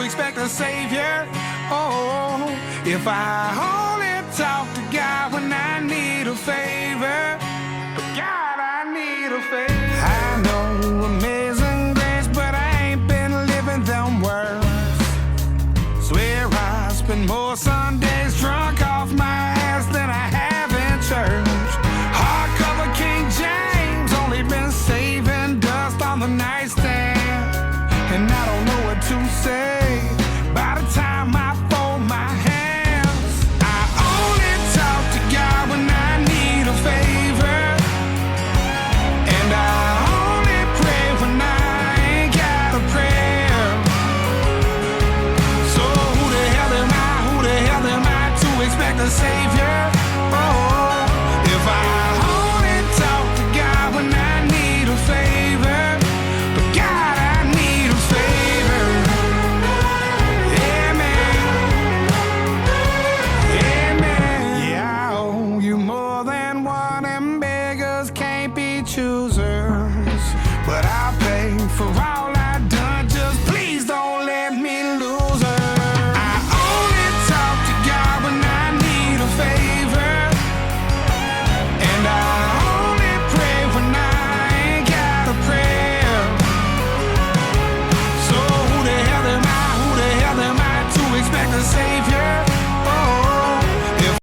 expect a savior. Oh, if I only talk to God when I need a favor. God, I need a favor. I know amazing grace, but I ain't been living them words. Swear I spend more Sundays drunk off my ass than I have in church. Hardcover King James, only been saving dust on the nightstand, and I don't know what to say by the time I fold my hands. I only talk to God when I need a favor, and I only pray when I ain't got a prayer. So who the hell am I to expect a savior? Oh, if I only talk to God when I need a favor. But God, I need a favor. Yeah, man. Yeah, man. Yeah, I owe you more than one, and beggars can't be choosers. But I'll pay for all